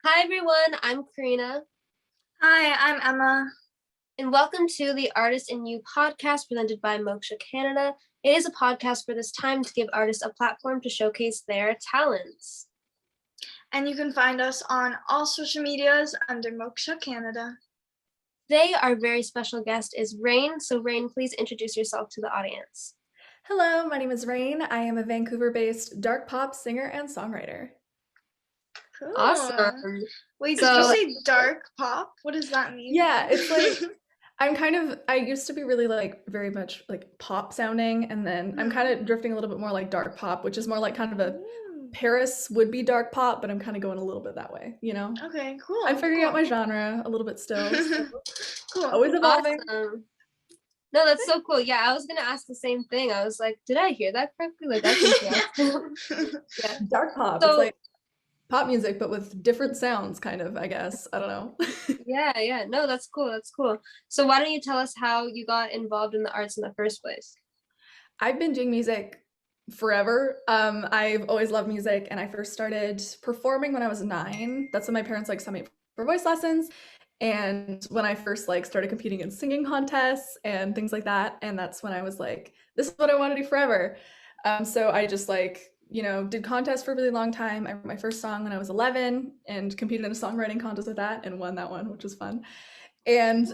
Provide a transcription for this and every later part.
Hi everyone, I'm Karina, Hi, I'm Emma. and welcome to the Artist in You podcast presented by Moksha Canada. It is a podcast for this time to give artists a platform to showcase their talents. And you can find us on all social medias under Moksha Canada. Today, our very special guest is Rayne. So, Rayne, please introduce yourself to the audience. Hello, my name is Rayne. I am a Vancouver-based dark pop singer and songwriter. Cool. Awesome. Wait, did you say dark pop? What does that mean? Yeah, it's like I used to be really very much like pop sounding, and then I'm kind of drifting a little bit more like dark pop, which is more like kind of a Paris would be dark pop, but I'm kind of going a little bit that way, you know? Okay, cool. I'm figuring out my genre a little bit still. So Cool. Always evolving. Awesome. No, that's so cool. Yeah, I was gonna ask the same thing. I was like, did I hear that correctly? Like, that's interesting. Yeah, dark pop. So, it's like pop music, but with different sounds, kind of, I guess. I don't know. yeah. No, that's cool. That's cool. So, why don't you tell us how you got involved in the arts in the first place? I've been doing music forever. I've always loved music, and I first started performing when I was 9. That's when my parents like sent me for voice lessons, and when I first like started competing in singing contests and things like that. And that's when I was like, this is what I want to do forever. So I just did contests for a really long time. I wrote my first song when I was 11 and competed in a songwriting contest with that and won that one, which was fun. And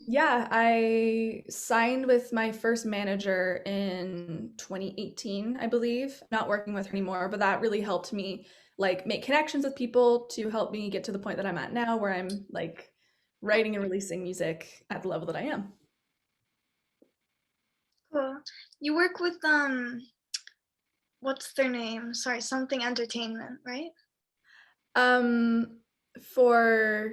yeah, I signed with my first manager in 2018, I believe. Not working with her anymore, but that really helped me like make connections with people to help me get to the point that I'm at now, where I'm like writing and releasing music at the level that I am. Cool. You work with what's their name? Sorry, something entertainment, right? For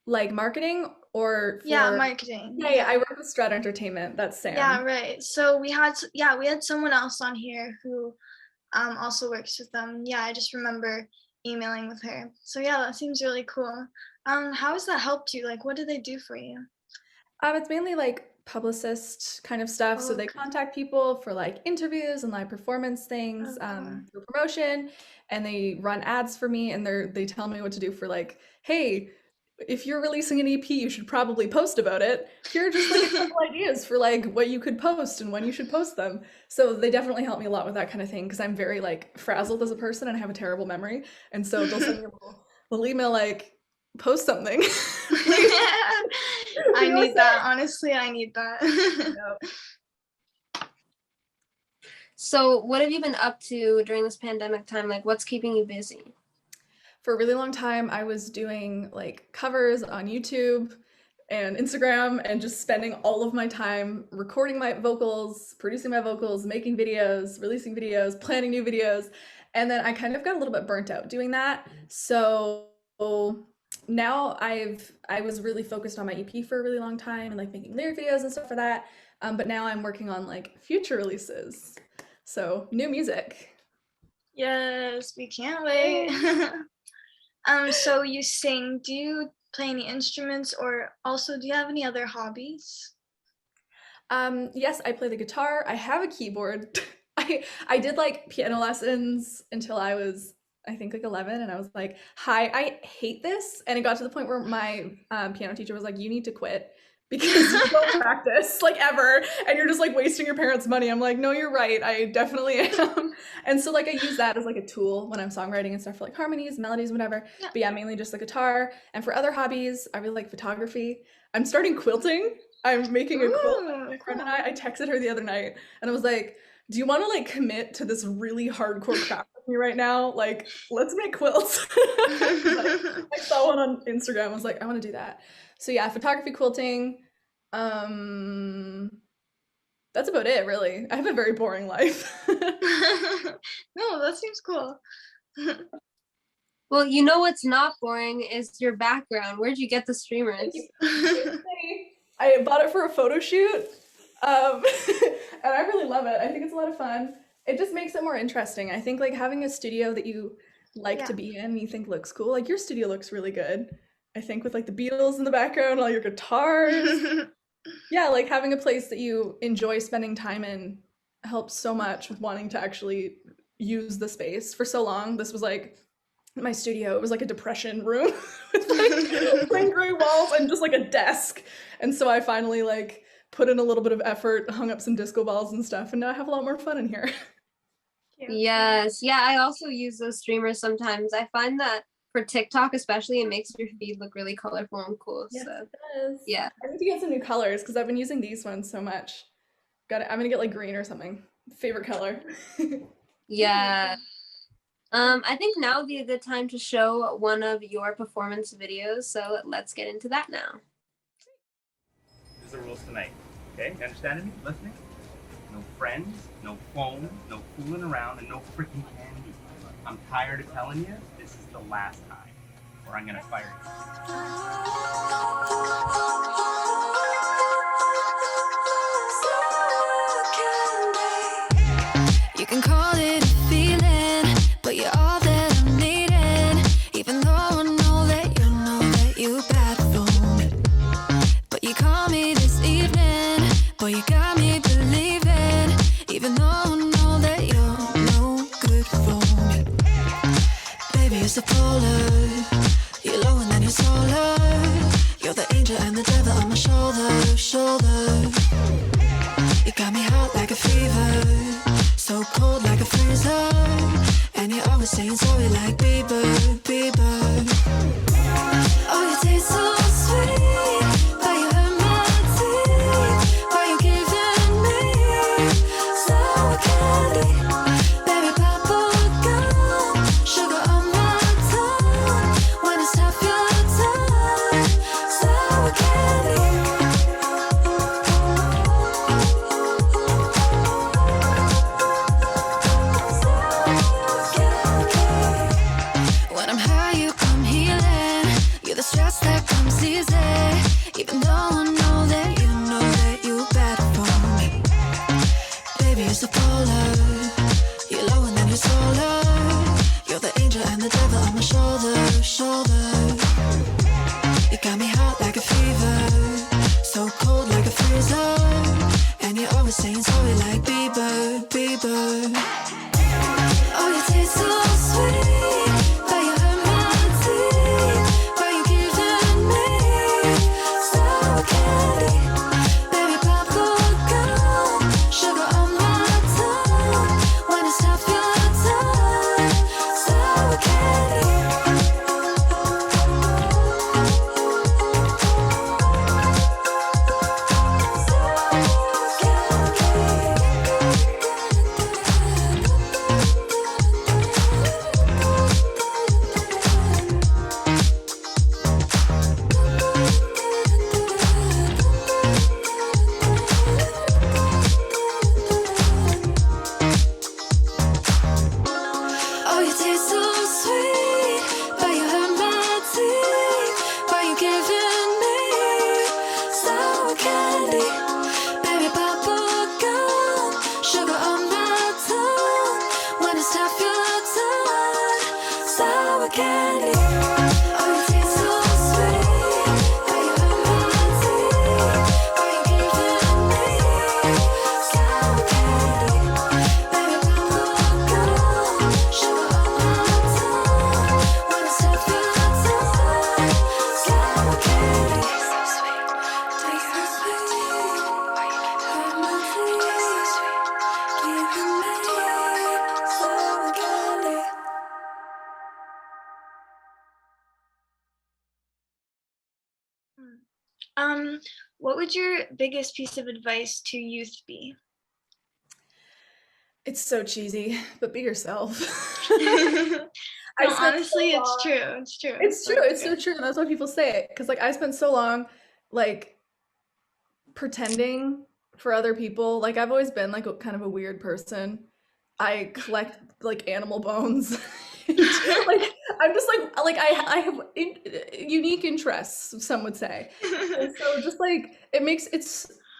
like marketing or for Yeah, marketing. yeah, I work with Strata Entertainment. That's Sam. Yeah, right. So we had someone else on here who also works with them. Yeah, I just remember emailing with her. So yeah, that seems really cool. How has that helped you? Like, what do they do for you? It's mainly like publicist kind of stuff. So they contact people for like interviews and live performance things, for promotion, and they run ads for me, and they tell me what to do for like, hey, if you're releasing an EP, you should probably post about it. Here are just like a couple ideas for like what you could post and when you should post them. So they definitely help me a lot with that kind of thing, because I'm very like frazzled as a person and I have a terrible memory. And so they'll send me a little email like, post something. I need that. Honestly, I need that. So, what have you been up to during this pandemic time? Like, what's keeping you busy? For a really long time, I was doing like covers on YouTube and Instagram and just spending all of my time recording my vocals, producing my vocals, making videos, releasing videos, planning new videos. And then I kind of got a little bit burnt out doing that. So now I was really focused on my EP for a really long time and like making lyric videos and stuff for that. But now I'm working on like future releases. So new music. Yes, we can't wait. So you sing. Do you play any instruments, or also do you have any other hobbies? Yes, I play the guitar. I have a keyboard. I did like piano lessons until I was, I think, like 11, and I was like, "Hi, I hate this." And it got to the point where my piano teacher was like, "You need to quit because you don't practice like ever, and you're just like wasting your parents' money." I'm like, "No, you're right. I definitely am." And so like I use that as like a tool when I'm songwriting and stuff for like harmonies, melodies, whatever. Yeah. But yeah, mainly just the guitar. And for other hobbies, I really like photography. I'm starting quilting. I'm making a quilt with my friend and I texted her the other night and I was like, do you want to like commit to this really hardcore craft with me right now? Like, let's make quilts. I saw one on Instagram. I was like, I want to do that. So yeah, photography, quilting. That's about it, really. I have a very boring life. No, that seems cool. Well, you know what's not boring is your background. Where'd you get the streamers? I bought it for a photo shoot, and I really love it. I think it's a lot of fun. It just makes it more interesting. I think like having a studio that you like to be in, you think looks cool. Like your studio looks really good. I think with like the Beatles in the background, all your guitars. Yeah, like having a place that you enjoy spending time in helps so much with wanting to actually use the space. For so long, this was like my studio. It was like a depression room with like gray walls and just like a desk. And so I finally like put in a little bit of effort, hung up some disco balls and stuff, and now I have a lot more fun in here. Yes. Yeah, I also use those streamers sometimes. I find that for TikTok especially, it makes your feed look really colorful and cool. Yes, So it does. yeah. I need to get some new colors because I've been using these ones so much. I'm gonna get like green or something. Favorite color. Yeah. I think now would be a good time to show one of your performance videos. So let's get into that now. These are the rules tonight. Okay? You understanding me? Listening? No friends, no phone, no fooling around, and no freaking candy. I'm tired of telling you this is the last time, or I'm gonna fire you. You can call it a feeling, but you're all that I'm needing. Even though I know that you bad for me. But you call me this evening, boy, you got me believing. Even though I know that you're no good for me. Baby, you're so polar. You're low and then you're solar. You're the angel and the devil on my shoulder. You got me hot like a fever, so cold like a freezer. And you're always saying sorry like Bieber. Oh, you taste so sweet, but you hurt my teeth. Why you giving me sour candy? Baby, bubble gum, sugar on my tongue. When it's half your time, sour candy. When I'm high, you come healing. You're the stress that comes easy. Even though I know that you bad for me. Baby, you're so polar. You're low and then you're solar. You're the angel and the devil on my shoulder. You got me hot like a fever, so cold like a freezer. And you're always saying sorry like Bieber. Oh, you taste so sweet, but you hurt my teeth. Why you giving me sour candy? Baby, bubble gum, sugar on my tongue. When it's half your time, sour candy. Oh, you taste so sweet, but you hurt my teeth. Why you giving me sour candy? Baby, bubble gum, sugar on my tongue. When it's half your time, sour candy. Oh, you taste so sweet, but you hurt my teeth. Why you giving me sour candy? Baby, bubble gum, sugar on my tongue. When it's half your time, sour candy. So sweet, taste so sweet. Why you hurt my teeth? Giving me sour candy. What would your biggest piece of advice to youth be? It's so cheesy, but be yourself. No, spent honestly, so it's long- true. It's true. It's true. It's so true. And that's why people say it. Because like I spent so long like pretending for other people. Like I've always been like kind of a weird person. I collect like animal bones. Like I'm just like I have unique interests, some would say. And so just like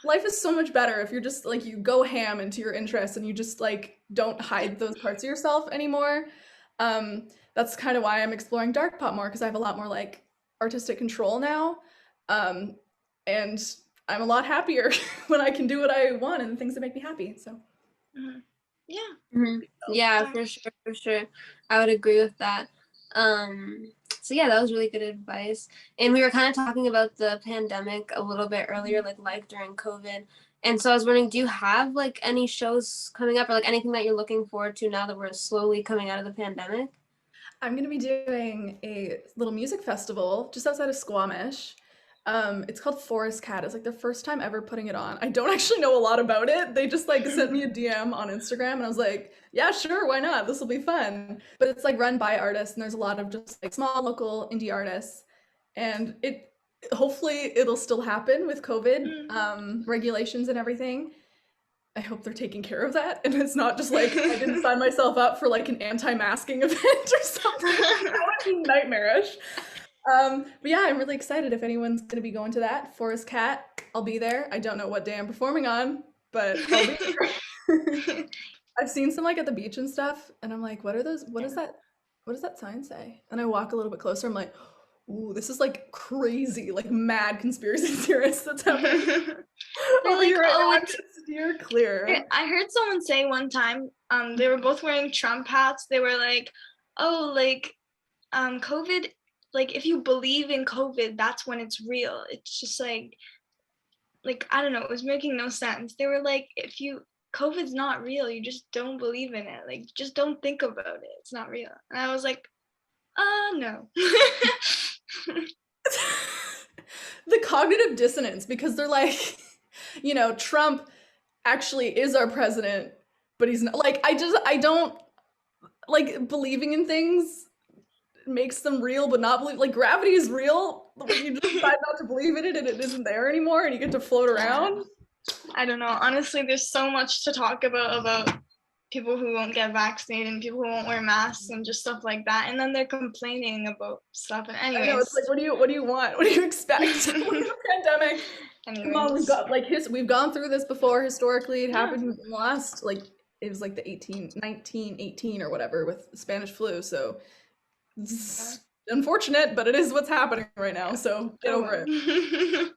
life is so much better if you're just like you go ham into your interests and you just like don't hide those parts of yourself anymore. That's kind of why I'm exploring dark pop more because I have a lot more like artistic control now. And I'm a lot happier when I can do what I want and the things that make me happy. So Yeah. Yeah, for sure. I would agree with that. So yeah, that was really good advice. And we were kind of talking about the pandemic a little bit earlier, like life during COVID. And so I was wondering, do you have like any shows coming up or like anything that you're looking forward to now that we're slowly coming out of the pandemic? I'm gonna be doing a little music festival just outside of Squamish. It's called Forest Cat. It's like their first time ever putting it on. I don't actually know a lot about it. They just like sent me a DM on Instagram and I was like, yeah, sure, why not? This will be fun. But it's like run by artists and there's a lot of just like small local indie artists. And it hopefully it'll still happen with COVID regulations and everything. I hope they're taking care of that and it's not just like I didn't sign myself up for like an anti-masking event or something. That would be nightmarish. But yeah, I'm really excited if anyone's gonna be going to that. Forest Cat, I'll be there. I don't know what day I'm performing on, but I'll be there. I've seen some like at the beach and stuff, and I'm like, what are those? What is that? What does that sign say? And I walk a little bit closer, I'm like, ooh, this is like crazy, like mad conspiracy theorists that's happening. They're like, oh, it's steer clear. I heard someone say one time, they were both wearing Trump hats. They were like, oh, like, COVID, like if you believe in COVID, that's when it's real. It's just like I don't know, it was making no sense. They were like, COVID's not real, you just don't believe in it. Like, just don't think about it. It's not real. And I was like, no. The cognitive dissonance, because they're like, you know, Trump actually is our president, but he's not. Like, I don't like believing in things makes them real, but not believe. Like, gravity is real. You just decide not to believe in it, and it isn't there anymore, and you get to float around. I don't know. Honestly, there's so much to talk about people who won't get vaccinated and people who won't wear masks and just stuff like that. And then they're complaining about stuff. And anyways, I know, it's like, what do you want? What do you expect? Pandemic. Anyways. Come on, we've gone through this before historically. It happened in the last, like, it was like the 1918 or whatever with Spanish flu. So it's unfortunate, but it is what's happening right now. So get over it.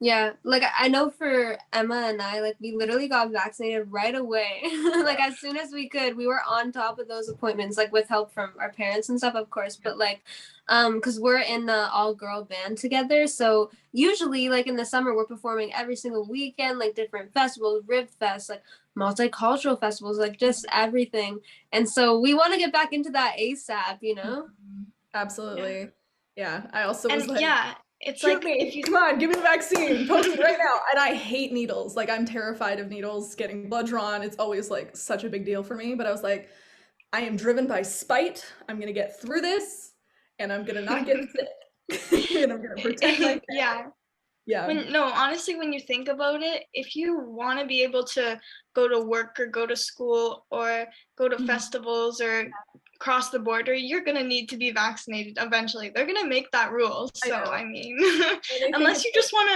Yeah, like I know for Emma and I, like we literally got vaccinated right away. Like as soon as we could, we were on top of those appointments, like with help from our parents and stuff, of course, but like because we're in the all-girl band together, so usually like in the summer we're performing every single weekend, like different festivals, Rib Fest, like multicultural festivals, like just everything. And so we want to get back into that ASAP, you know. Absolutely. Yeah, I also was like, it's like, if you come on, give me the vaccine, post it right now. And I hate needles. Like, I'm terrified of needles, getting blood drawn. It's always like such a big deal for me. But I was like, I am driven by spite. I'm gonna get through this, and I'm gonna not get sick, and I'm gonna protect my family. Yeah. Honestly, when you think about it, if you want to be able to go to work or go to school or go to festivals or cross the border, you're going to need to be vaccinated eventually. They're going to make that rule. So, I mean, unless you just want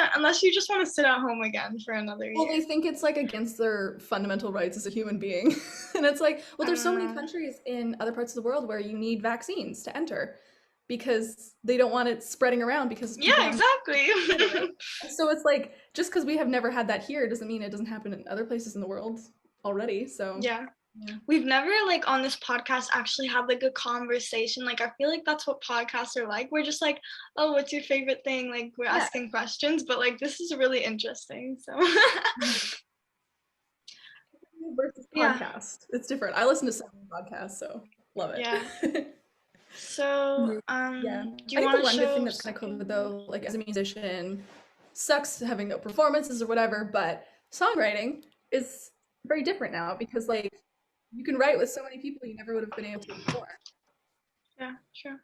to sit at home again for another year. Well, they think it's like against their fundamental rights as a human being. And it's like, well, there's so many countries in other parts of the world where you need vaccines to enter, because they don't want it spreading around because exactly. So it's like, just because we have never had that here doesn't mean it doesn't happen in other places in the world already. So we've never like on this podcast actually had like a conversation. Like I feel like that's what podcasts are like. We're just like, oh, what's your favorite thing? Like we're asking questions, but like this is really interesting. So versus podcast, it's different. I listen to some podcasts, so love it. So, do you want to show? I think the one thing that's kind of cool though, like as a musician, sucks having no performances or whatever, but songwriting is very different now because like you can write with so many people you never would have been able to before. Yeah, sure.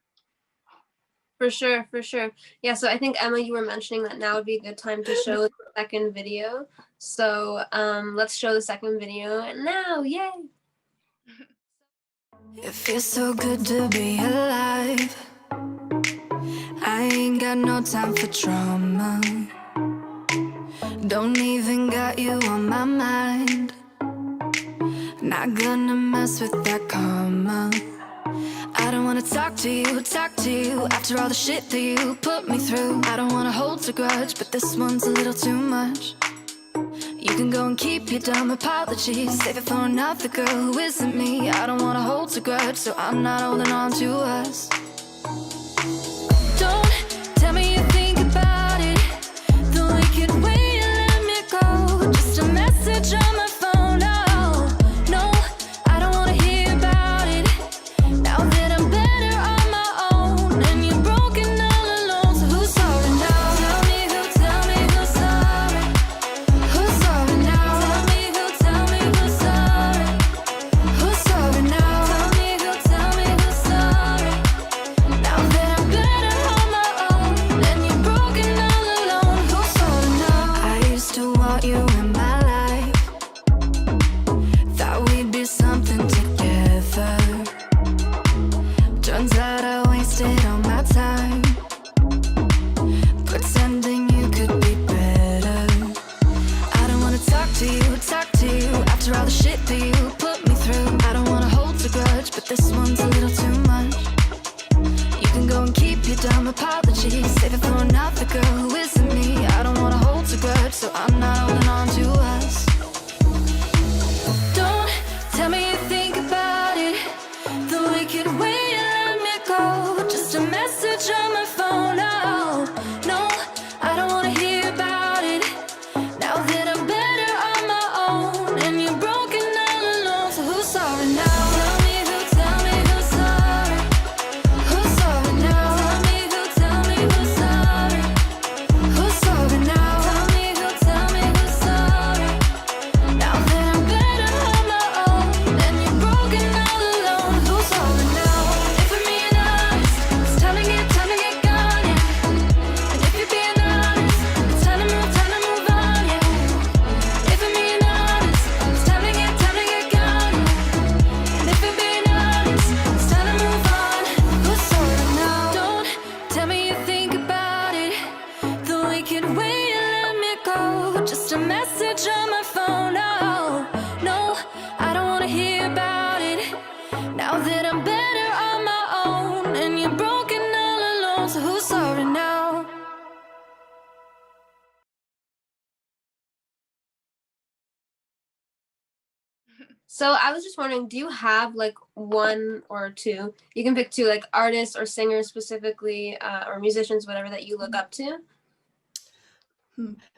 For sure. Yeah, so I think Emma, you were mentioning that now would be a good time to show the second video. So let's show the second video now. Yay! It feels so good to be alive. I ain't got no time for drama. Don't even got you on my mind. Not gonna mess with that karma. I don't wanna talk to you after all the shit that you put me through. I don't wanna hold a grudge, but this one's a little too much. You can go and keep your dumb apologies. Save it for another girl who isn't me. I don't wanna hold a grudge, so I'm not holding on to us. Don't tell me you think about it the wicked way you let me go. Just a message on my phone. Oh, no, I don't wanna hear about it. Now that I'm better on my own and you're broken all alone, so who's sorry now? Tell me who's sorry. Who's sorry now? Tell me who's sorry. Who's sorry now? Tell me who's sorry. Now that I'm better on my own and you're broken all alone, who's sorry now? I used to want you in my life. Thought we'd be something together. Turns out I wasted all my time pretending you could be better. I don't wanna talk to you after all the shit that you put me through. I don't wanna hold a grudge, but this one's a little too much. You can go and keep your dumb apologies. Save it for another girl who isn't me. I don't wanna hold a grudge, so I'm not holding on to us. Don't tell me you think about it the wicked way you let me go. Just a message on my phone. Oh, no, I don't wanna hear about it. Now that I'm better on my own and you're broken all alone, so who's sorry now? Tell me who's sorry. Who's sorry now? Tell me who's sorry. Who's sorry now? Tell me who's sorry. Now that I'm better on my own and you're broken all alone, who's sorry now? If we're being honest, it's time to get gone, yeah. And if you're being honest, it's time to move on, yeah. If we're being honest, it's time to get gone, yeah. And if you're being honest, it's time to move on. Who's sorry now? Don't tell me you think about it the wicked way you let me go. Just a message on my phone. Oh, no, I don't wanna hear about it. Now that I'm better on my own and you're broken all alone, so who's sorry now? So I was just wondering, do you have like one or two? You can pick two, like artists or singers specifically, or musicians, whatever, that you look up to.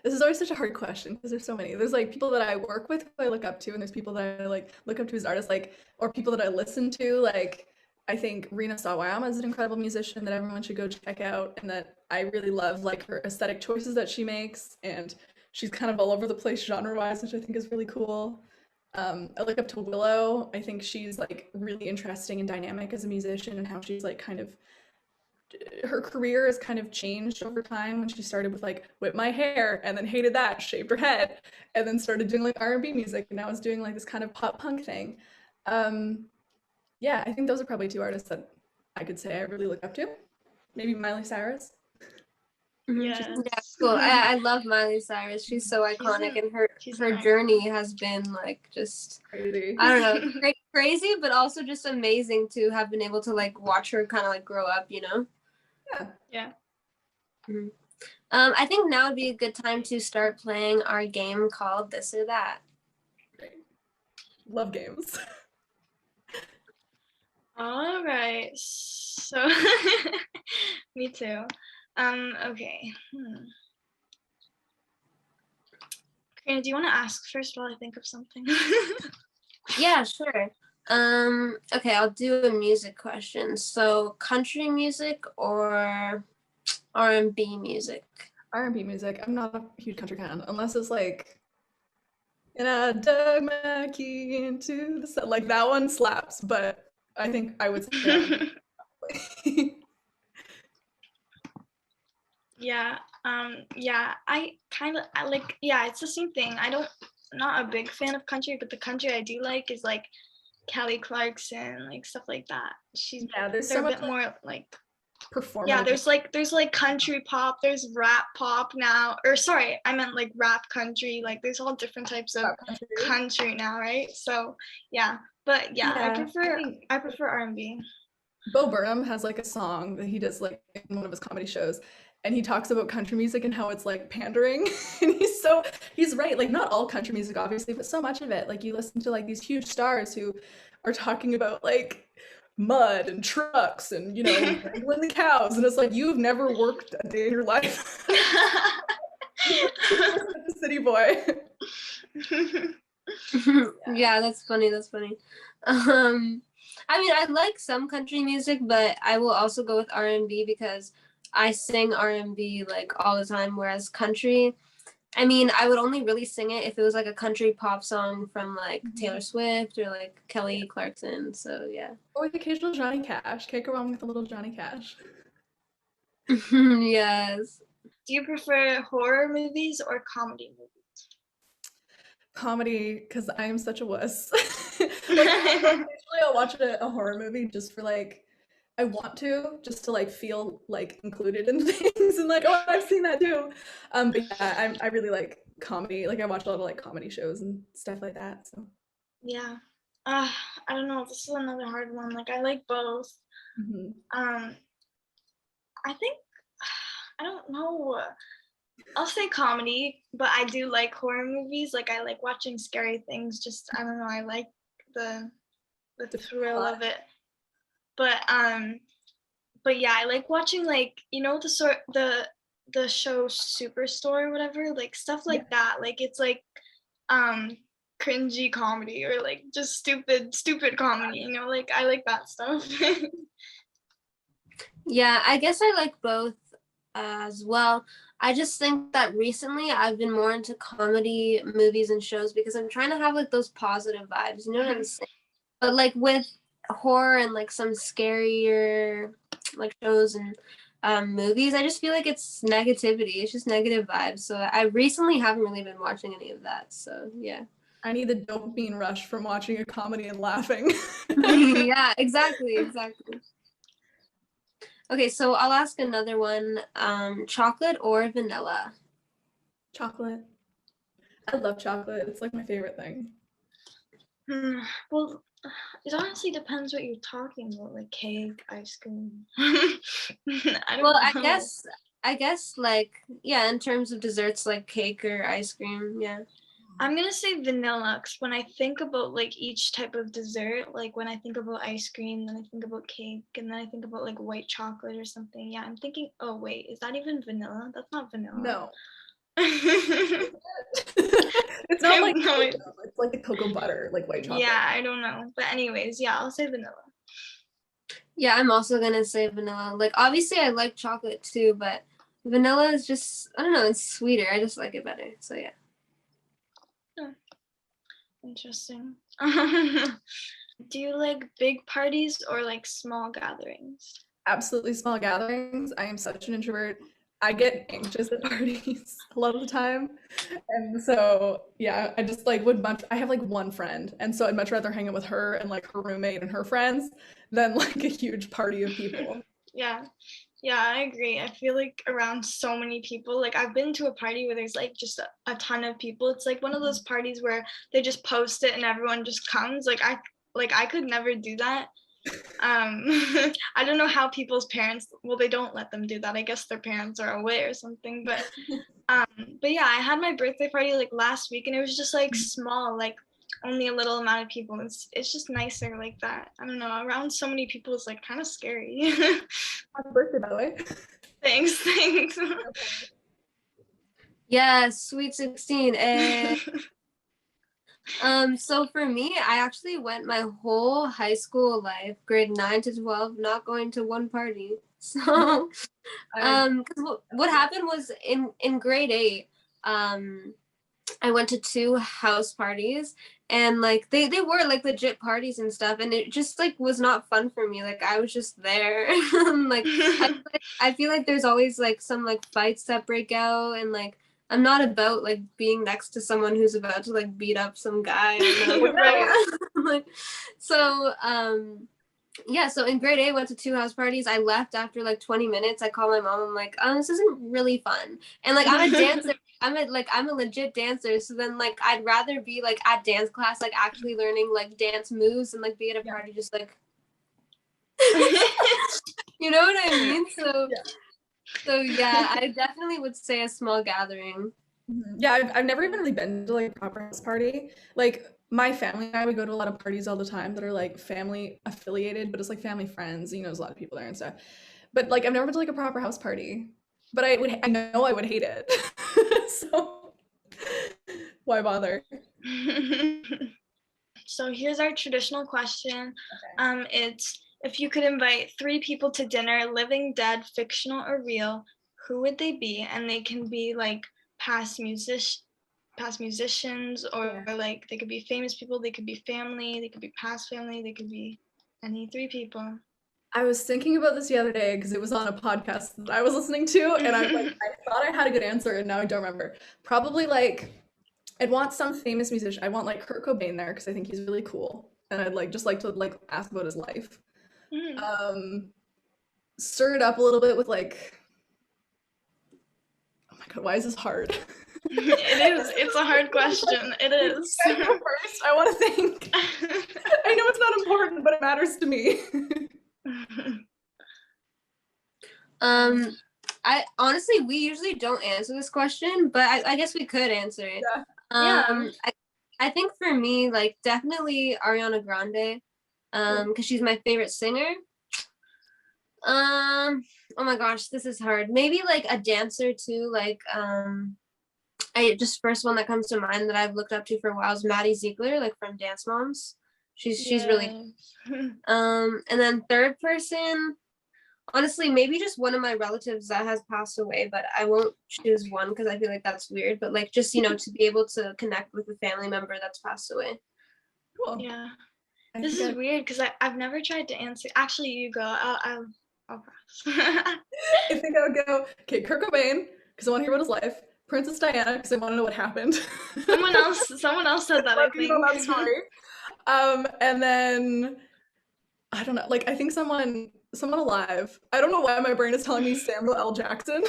This is always such a hard question because there's so many. There's like people that I work with who I look up to, and there's people that I like look up to as artists, like, or people that I listen to. Like, I think Rayne is an incredible musician that everyone should go check out, and that I really love like her aesthetic choices that she makes, and she's kind of all over the place genre-wise, which I think is really cool. I look up to Willow. I think she's like really interesting and dynamic as a musician, and how she's like kind of her career has kind of changed over time. When she started with like whip my hair and then hated that, shaved her head, and then started doing like R&B music, and now is doing like this kind of pop punk thing. Yeah, I think those are probably two artists that I could say I really look up to. Maybe Miley Cyrus. Yes. Yeah, cool. I love Miley Cyrus. She's so iconic, and her an journey has been like just Crazy. I don't know, crazy, but also just amazing to have been able to like watch her kind of like grow up, you know? Yeah. Mhm. I think now would be a good time to start playing our game called This or That. Great. Love games. All right. So me too. Okay. Karina, do you want to ask first while I think of something? Yeah, sure. Okay, I'll do a music question. So, country music or R&B music? R&B music. I'm not a huge country fan unless it's like, and I dug my key into the sun. Like that one slaps, but I think I would say Yeah. I like, it's the same thing. Not a big fan of country, but the country I do like is like Kelly Clarkson, like stuff like that. there's They're so a much bit more like performative. Yeah, there's like country pop, there's rap pop now, or sorry, I meant like rap country. Like there's all different types of country now, right? So yeah, but yeah, I prefer R&B. Bo Burnham has like a song that he does like in one of his comedy shows, and he talks about country music and how it's like pandering. And he's right, like not all country music obviously, but so much of it. Like you listen to like these huge stars who are talking about like mud and trucks and wrangling the cows, and it's like you've never worked a day in your life. The city boy. Yeah, that's funny. That's funny. I mean, I like some country music, but I will also go with R&B because I sing R&B like all the time, whereas country, I mean, I would only really sing it if it was like a country pop song from like Taylor Swift or like Kelly Clarkson. So yeah. Or the occasional Johnny Cash. Can't go wrong with a little Johnny Cash. Yes. Do you prefer horror movies or comedy movies? Comedy, because I am such a wuss. Usually I'll watch a horror movie just for like, I want to, just to like feel like included in things and like, oh, I've seen that too. But yeah, I really like comedy. Like I watch a lot of like comedy shows and stuff like that. So Yeah. I don't know. This is another hard one. Like I like both. I think I don't know. I'll say comedy, but I do like horror movies. Like I like watching scary things. Just I don't know. I like the thrill of it. But yeah, I like watching like the show Superstore or whatever, like stuff like that. Like it's like cringy comedy or like just stupid comedy. Like I like that stuff. Yeah, I guess I like both as well. I just think that recently I've been more into comedy movies and shows because I'm trying to have like those positive vibes, you know what I'm saying? But like with horror and like some scarier like shows and movies, I just feel like it's negativity. It's just negative vibes. So I recently haven't really been watching any of that. So yeah. I need the dopamine rush from watching a comedy and laughing. Yeah, exactly. Okay, so I'll ask another one. Chocolate or vanilla? Chocolate. I love chocolate. It's like my favorite thing. Well, it honestly depends what you're talking about, like cake, ice cream. I don't know. I guess like yeah, in terms of desserts like cake or ice cream, yeah. I'm gonna say vanilla because when I think about like each type of dessert, like when I think about ice cream, then I think about cake, and then I think about like white chocolate or something. Yeah, I'm thinking, oh wait, is that even vanilla? That's not vanilla. No. It's not like No, it's like the cocoa butter, like white chocolate. Yeah, I don't know. But anyways, yeah, I'll say vanilla. Yeah, I'm also gonna say vanilla. Like obviously I like chocolate too, but vanilla is just I don't know, it's sweeter. I just like it better. So yeah. Interesting. Do you like big parties or like small gatherings? Absolutely small gatherings. I am such an introvert. I get anxious at parties a lot of the time. And so, yeah, I just like I have like one friend. And so I'd much rather hang out with her and like her roommate and her friends than like a huge party of people. Yeah. Yeah, I agree. I feel like around so many people, like I've been to a party where there's like just a ton of people. It's like one of those parties where they just post it and everyone just comes. Like I could never do that. I don't know how people's parents, well, they don't let them do that. I guess their parents are away or something. But yeah, I had my birthday party like last week and it was just like small, like only a little amount of people. It's just nicer like that. I don't know, around so many people is like kind of scary. Happy birthday, by the way. Thanks. Yeah, sweet 16. And so for me, I actually went my whole high school life, grade 9 to 12, not going to one party. So because what happened was in grade 8, I went to 2 house parties and like they were like legit parties and stuff, and it just like was not fun for me. Like I was just there. Like I feel like there's always like some like fights that break out, and like I'm not about like being next to someone who's about to like beat up some guy. Like, so yeah, so in grade 8 I went to 2 house parties. I left after like 20 minutes. I called my mom. I'm like, this isn't really fun. And like I'm a dancer. I'm a legit dancer. So then like I'd rather be like at dance class, like actually learning like dance moves, and like be at a party just like You know what I mean? So Yeah. so yeah, I definitely would say a small gathering. Yeah, I've never even really been to like a proper house party. Like my family and I would go to a lot of parties all the time that are like family affiliated, but it's like family friends, you know, there's a lot of people there and stuff. But like I've never been to like a proper house party. But I know I would hate it. So why bother? So here's our traditional question. It's if you could invite 3 people to dinner, living, dead, fictional, or real, who would they be? And they can be like past musicians, or like they could be famous people, they could be family, they could be past family, they could be any 3 people. I was thinking about this the other day because it was on a podcast that I was listening to, and I thought I had a good answer, and now I don't remember. Probably like I'd want some famous musician. I want like Kurt Cobain there because I think he's really cool, and I'd like to like ask about his life. Stir it up a little bit with like, oh my god, why is this hard? It is. It's a hard question. It is. I go first. I want to think. I know it's not important, but it matters to me. I honestly, we usually don't answer this question, but I guess we could answer it. Yeah. I think for me, like definitely Ariana Grande, because she's my favorite singer. Oh my gosh, this is hard. Maybe like a dancer too, like I just first one that comes to mind that I've looked up to for a while is Maddie Ziegler, like from Dance Moms. She's really and then third person, honestly, maybe just one of my relatives that has passed away, but I won't choose one because I feel like that's weird. But like just, you know, to be able to connect with a family member that's passed away. Cool. Yeah. This is weird because I've never tried to answer. Actually, you go. I'll pass. I think I would go, okay, Kurt Cobain, because I want to hear about his life. Princess Diana, because I want to know what happened. Someone else said that, I think. That story. And then I don't know, like I think someone alive. I don't know why my brain is telling me Samuel L. Jackson.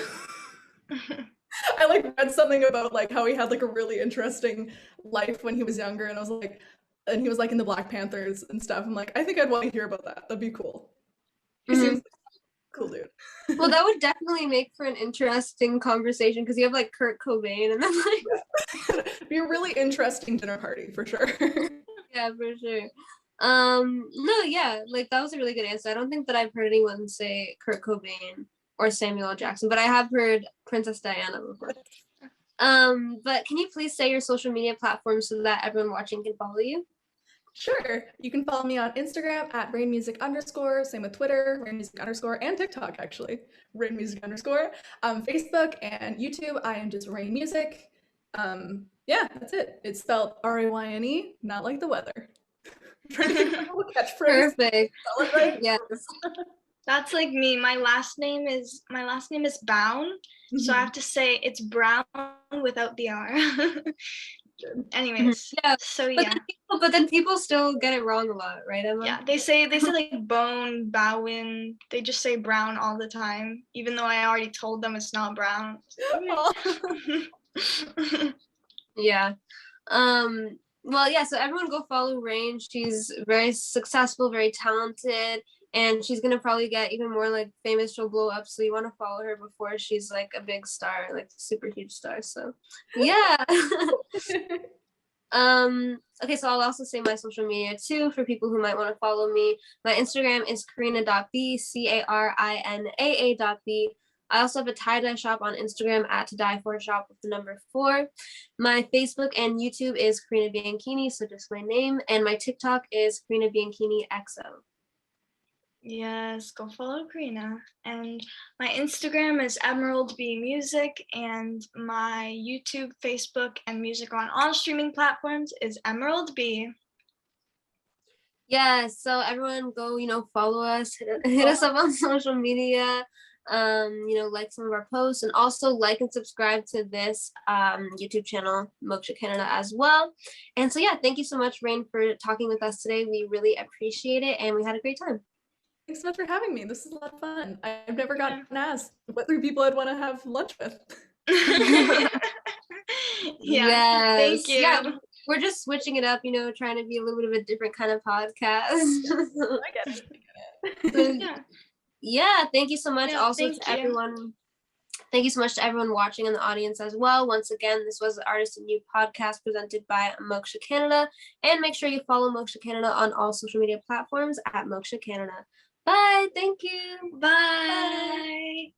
I like read something about like how he had like a really interesting life when he was younger, and I was like, and he was like in the Black Panthers and stuff. I'm like, I think I'd want to hear about that. That'd be cool. He seems like a cool dude. Well, that would definitely make for an interesting conversation because you have like Kurt Cobain and then like be a really interesting dinner party for sure. Yeah, for sure. No, yeah, like that was a really good answer. I don't think that I've heard anyone say Kurt Cobain or Samuel L. Jackson, but I have heard Princess Diana before. But can you please say your social media platforms so that everyone watching can follow you? Sure. You can follow me on Instagram at @RayneMusic_. Same with Twitter, RayneMusic_, and TikTok actually, RayneMusic_. Facebook and YouTube, I am just Rayne Music. Yeah, that's it. It's spelled RAYNE, not like the weather. Catchphrase. Perfect. Right? Yes. That's like me. My last name is Bown, so I have to say it's Brown without the R. Anyways, yeah. So yeah. But then people still get it wrong a lot, right, Emma? Yeah, they say like Bone, Bowen. They just say Brown all the time, even though I already told them it's not Brown. Yeah. Well, yeah, so everyone go follow Rayne. She's very successful, very talented, and she's gonna probably get even more like famous. She'll blow up, so you want to follow her before she's like a big star, like super huge star. So yeah. Okay, so I'll also say my social media too for people who might want to follow me. My Instagram is karina.b, CARINAA.b. I also have a tie-dye shop on Instagram at To Die For Shop with the number 4. My Facebook and YouTube is Karina Bianchini, so just my name. And my TikTok is Karina Bianchini XO. Yes, go follow Karina. And my Instagram is Emerald B Music, and my YouTube, Facebook, and music on all streaming platforms is Emerald B. Yeah, so everyone go, follow us, hit us up on social media. Like some of our posts, and also like and subscribe to this YouTube channel, Moksha Canada, as well. And so yeah, thank you so much, Rayne, for talking with us today. We really appreciate it, and we had a great time. Thanks so much for having me. This is a lot of fun. I've never gotten asked what 3 people I'd want to have lunch with. Yes. Thank you. Yeah, we're just switching it up, trying to be a little bit of a different kind of podcast. I get it. So, Yeah. yeah, thank you so much. Yeah, Also thank to you. everyone. Thank you so much to everyone watching in the audience as well. Once again, this was the Artist and You podcast presented by Moksha Canada. And make sure you follow Moksha Canada on all social media platforms at Moksha Canada. Bye. Thank you. Bye.